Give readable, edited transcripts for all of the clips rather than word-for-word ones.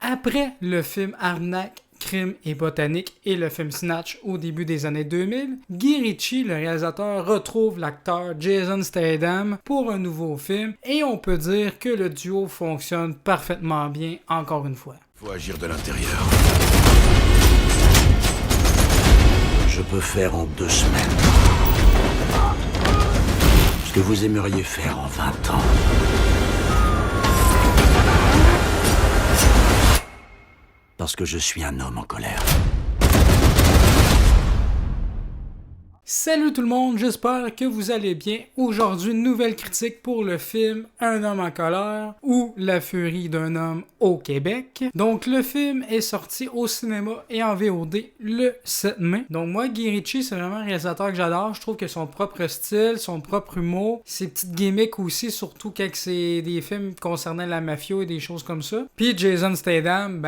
Après le film Arnaque, Crime et Botanique et le film Snatch au début des années 2000, Guy Ritchie, le réalisateur, retrouve l'acteur Jason Statham pour un nouveau film et on peut dire que le duo fonctionne parfaitement bien encore une fois. Faut agir de l'intérieur. Je peux faire en 2 semaines ce que vous aimeriez faire en 20 ans. Parce que je suis un homme en colère. Salut tout le monde, j'espère que vous allez bien. Aujourd'hui, une nouvelle critique pour le film Un homme en colère ou La furie d'un homme au Québec. Donc le film est sorti au cinéma et en VOD le 7 mai. Donc moi, Guy Ritchie, c'est vraiment un réalisateur que j'adore. Je trouve que son propre style, son propre humour, ses petites gimmicks aussi, surtout quand c'est des films concernant la mafia et des choses comme ça. Puis Jason Statham,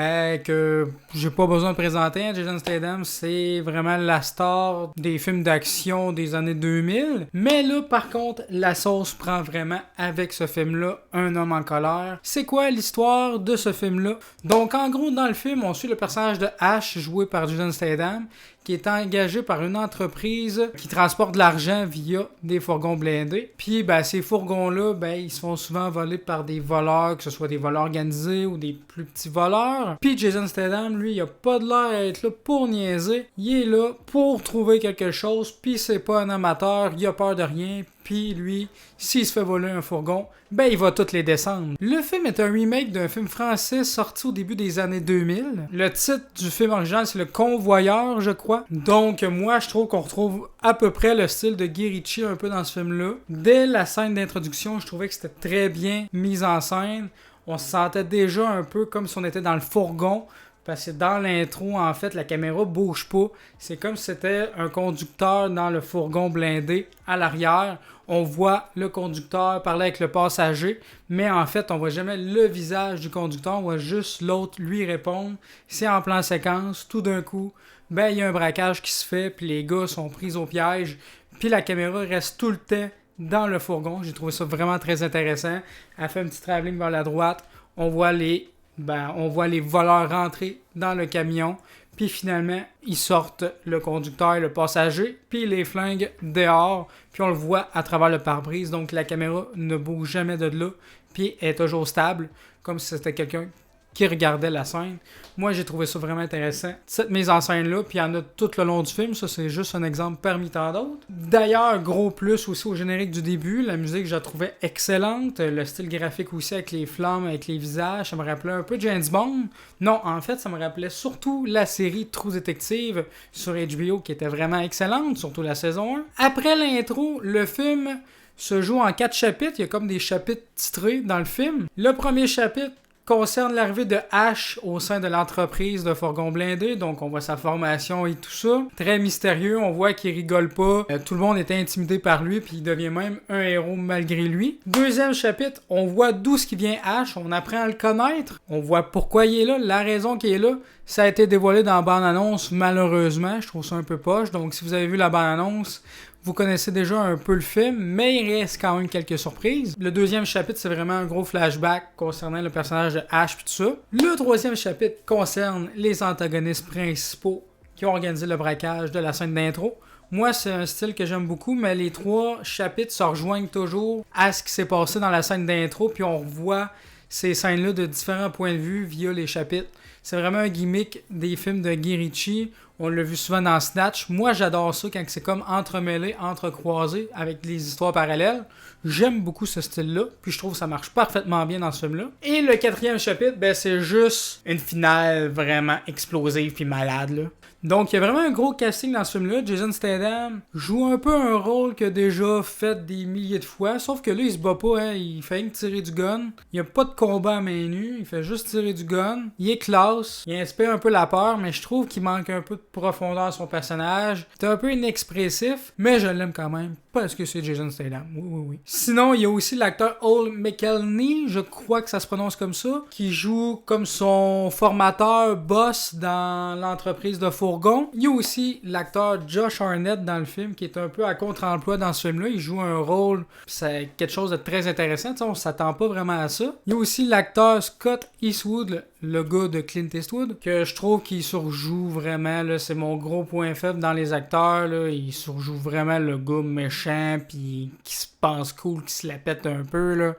que j'ai pas besoin de présenter. Jason Statham, c'est vraiment la star des films d'action des années 2000. Mais là, par contre, la sauce prend vraiment avec ce film-là, Un homme en colère. C'est quoi l'histoire de ce film-là? Donc, en gros, dans le film, on suit le personnage de Ash, joué par Jason Statham, qui est engagé par une entreprise qui transporte de l'argent via des fourgons blindés. Puis, ces fourgons-là, ils se font souvent voler par des voleurs, que ce soit des voleurs organisés ou des plus petits voleurs. Puis, Jason Statham, lui, il a pas de l'air à être là pour niaiser. Il est là pour trouver quelque chose, puis c'est pas un amateur, il a peur de rien. Puis lui, s'il se fait voler un fourgon, il va toutes les descendre. Le film est un remake d'un film français sorti au début des années 2000. Le titre du film original, c'est Le Convoyeur, je crois. Donc, moi, je trouve qu'on retrouve à peu près le style de Guy Ritchie un peu dans ce film-là. Dès la scène d'introduction, je trouvais que c'était très bien mis en scène. On se sentait déjà un peu comme si on était dans le fourgon. Parce que dans l'intro, en fait, la caméra bouge pas. C'est comme si c'était un conducteur dans le fourgon blindé à l'arrière. On voit le conducteur parler avec le passager, mais en fait, on voit jamais le visage du conducteur. On voit juste l'autre lui répondre. C'est en plan séquence. Tout d'un coup, il y a un braquage qui se fait, puis les gars sont pris au piège. Puis la caméra reste tout le temps dans le fourgon. J'ai trouvé ça vraiment très intéressant. Elle fait un petit travelling vers la droite. On voit les voleurs rentrer dans le camion, puis finalement, ils sortent le conducteur et le passager, puis les flingues dehors, puis on le voit à travers le pare-brise, donc la caméra ne bouge jamais de là, puis elle est toujours stable, comme si c'était quelqu'un qui regardait la scène. Moi, j'ai trouvé ça vraiment intéressant. Cette mise en scène-là, puis il y en a tout le long du film, ça c'est juste un exemple parmi tant d'autres. D'ailleurs, gros plus aussi au générique du début, la musique je la trouvais excellente, le style graphique aussi avec les flammes, avec les visages, ça me rappelait un peu James Bond. Non, en fait, ça me rappelait surtout la série True Detective sur HBO qui était vraiment excellente, surtout la saison 1. Après l'intro, le film se joue en 4 chapitres, il y a comme des chapitres titrés dans le film. Le premier chapitre concerne l'arrivée de Ash au sein de l'entreprise de fourgon blindé, donc on voit sa formation et tout ça. Très mystérieux, on voit qu'il rigole pas, tout le monde est intimidé par lui, puis il devient même un héros malgré lui. Deuxième chapitre, on voit d'où ce qui vient Ash, on apprend à le connaître, on voit pourquoi il est là, la raison qu'il est là. Ça a été dévoilé dans la bande-annonce, malheureusement, je trouve ça un peu poche, donc si vous avez vu la bande-annonce, vous connaissez déjà un peu le film, mais il reste quand même quelques surprises. Le deuxième chapitre, c'est vraiment un gros flashback concernant le personnage de Ash et tout ça. Le troisième chapitre concerne les antagonistes principaux qui ont organisé le braquage de la scène d'intro. Moi, c'est un style que j'aime beaucoup, mais les 3 chapitres se rejoignent toujours à ce qui s'est passé dans la scène d'intro, puis on revoit ces scènes-là de différents points de vue via les chapitres. C'est vraiment un gimmick des films de Guy Ritchie. On l'a vu souvent dans Snatch. Moi, j'adore ça quand c'est comme entremêlé, entrecroisé avec des histoires parallèles. J'aime beaucoup ce style-là, puis je trouve que ça marche parfaitement bien dans ce film-là. Et le 4e chapitre, c'est juste une finale vraiment explosive puis malade, là. Donc, il y a vraiment un gros casting dans ce film-là. Jason Statham joue un peu un rôle qu'il a déjà fait des milliers de fois, sauf que là, il se bat pas, il fait rien que tirer du gun. Il n'y a pas de combat à main nue, il fait juste tirer du gun. Il est classe, il inspire un peu la peur, mais je trouve qu'il manque un peu de profondeur à son personnage. C'est un peu inexpressif, mais je l'aime quand même Parce que c'est Jason Statham, oui. Sinon, il y a aussi l'acteur Ole McElhenney, je crois que ça se prononce comme ça, qui joue comme son formateur boss dans l'entreprise de fourgon. Il y a aussi l'acteur Josh Hartnett dans le film, qui est un peu à contre-emploi dans ce film-là. Il joue un rôle, c'est quelque chose de très intéressant, t'sais, on s'attend pas vraiment à ça. Il y a aussi l'acteur Scott Eastwood, le gars de Clint Eastwood, que je trouve qu'il surjoue vraiment, là, c'est mon gros point faible dans les acteurs, là, il surjoue vraiment le gars méchant, puis qui se pense cool, qui se la pète un peu, là.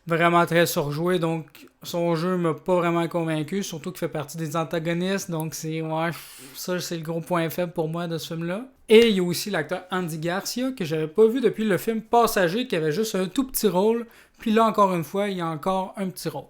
Vraiment très surjoué, donc son jeu m'a pas vraiment convaincu, surtout qu'il fait partie des antagonistes, donc ça c'est le gros point faible pour moi de ce film-là. Et il y a aussi l'acteur Andy Garcia, que j'avais pas vu depuis le film Passager, qui avait juste un tout petit rôle, puis là encore une fois, il y a encore un petit rôle.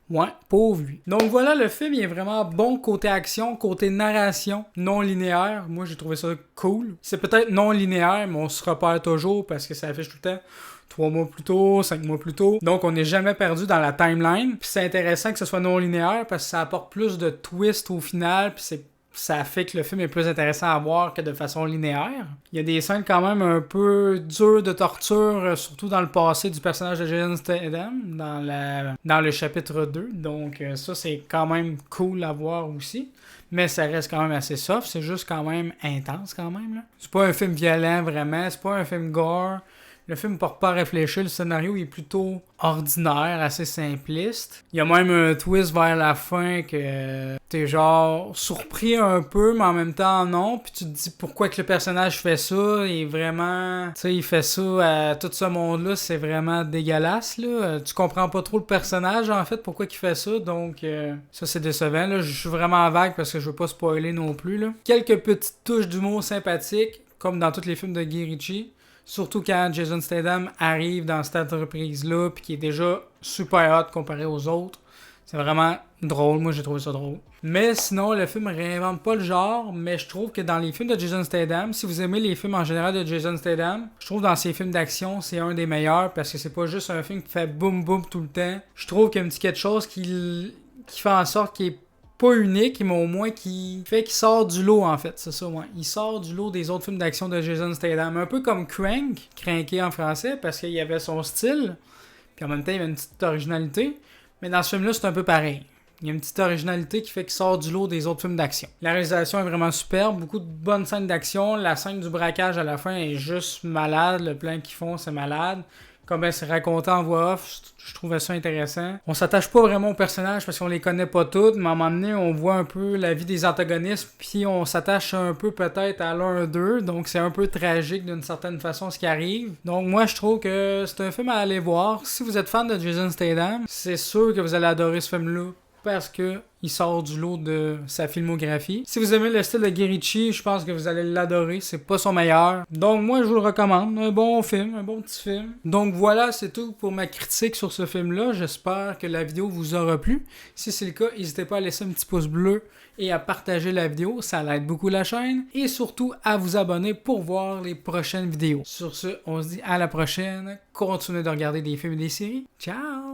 Ouais, pauvre lui. Donc voilà, le film il est vraiment bon côté action, côté narration, non linéaire. Moi j'ai trouvé ça cool. C'est peut-être non linéaire, mais on se repère toujours parce que ça affiche tout le temps 3 mois plus tôt, 5 mois plus tôt. Donc on n'est jamais perdu dans la timeline. Puis c'est intéressant que ce soit non linéaire parce que ça apporte plus de twist au final. Puis ça fait que le film est plus intéressant à voir que de façon linéaire. Il y a des scènes quand même un peu dures de torture, surtout dans le passé du personnage de Jason Statham, dans le chapitre 2. Donc ça, c'est quand même cool à voir aussi. Mais ça reste quand même assez soft. C'est juste quand même intense quand même, là. C'est pas un film violent vraiment. C'est pas un film gore. Le film ne porte pas à réfléchir, le scénario est plutôt ordinaire, assez simpliste. Il y a même un twist vers la fin que t'es genre surpris un peu, mais en même temps non. Puis tu te dis pourquoi que le personnage fait ça. Et vraiment, tu sais, il fait ça à tout ce monde-là, c'est vraiment dégueulasse, là. Tu comprends pas trop le personnage, en fait, pourquoi il fait ça. Donc, ça c'est décevant, là. Je suis vraiment vague parce que je veux pas spoiler non plus, là. Quelques petites touches d'humour sympathiques, comme dans tous les films de Guy Ritchie. Surtout quand Jason Statham arrive dans cette entreprise-là, puis qui est déjà super hot comparé aux autres. C'est vraiment drôle, moi j'ai trouvé ça drôle. Mais sinon, le film réinvente pas le genre, mais je trouve que dans les films de Jason Statham, si vous aimez les films en général de Jason Statham, je trouve dans ses films d'action, c'est un des meilleurs, parce que c'est pas juste un film qui fait boum boum tout le temps. Je trouve qu'il y a un petit quelque chose qui fait en sorte qu'il est pas unique, mais au moins qui fait qu'il sort du lot, en fait. C'est ça, ouais. Il sort du lot des autres films d'action de Jason Statham. Un peu comme Cranky en français, parce qu'il y avait son style, puis en même temps, il y avait une petite originalité. Mais dans ce film-là, c'est un peu pareil. Il y a une petite originalité qui fait qu'il sort du lot des autres films d'action. La réalisation est vraiment superbe, beaucoup de bonnes scènes d'action. La scène du braquage à la fin est juste malade. Le plan qu'ils font, c'est malade. Comme c'est raconté en voix off, je trouvais ça intéressant. On s'attache pas vraiment aux personnages parce qu'on les connaît pas tous, mais à un moment donné, on voit un peu la vie des antagonistes, puis on s'attache un peu peut-être à l'un d'eux, donc c'est un peu tragique d'une certaine façon ce qui arrive. Donc moi, je trouve que c'est un film à aller voir. Si vous êtes fan de Jason Statham, c'est sûr que vous allez adorer ce film-là, parce que il sort du lot de sa filmographie. Si vous aimez le style de Guy Ritchie, je pense que vous allez l'adorer. C'est pas son meilleur. Donc moi, je vous le recommande. Un bon film, un bon petit film. Donc voilà, c'est tout pour ma critique sur ce film-là. J'espère que la vidéo vous aura plu. Si c'est le cas, n'hésitez pas à laisser un petit pouce bleu et à partager la vidéo. Ça aide beaucoup la chaîne. Et surtout, à vous abonner pour voir les prochaines vidéos. Sur ce, on se dit à la prochaine. Continuez de regarder des films et des séries. Ciao!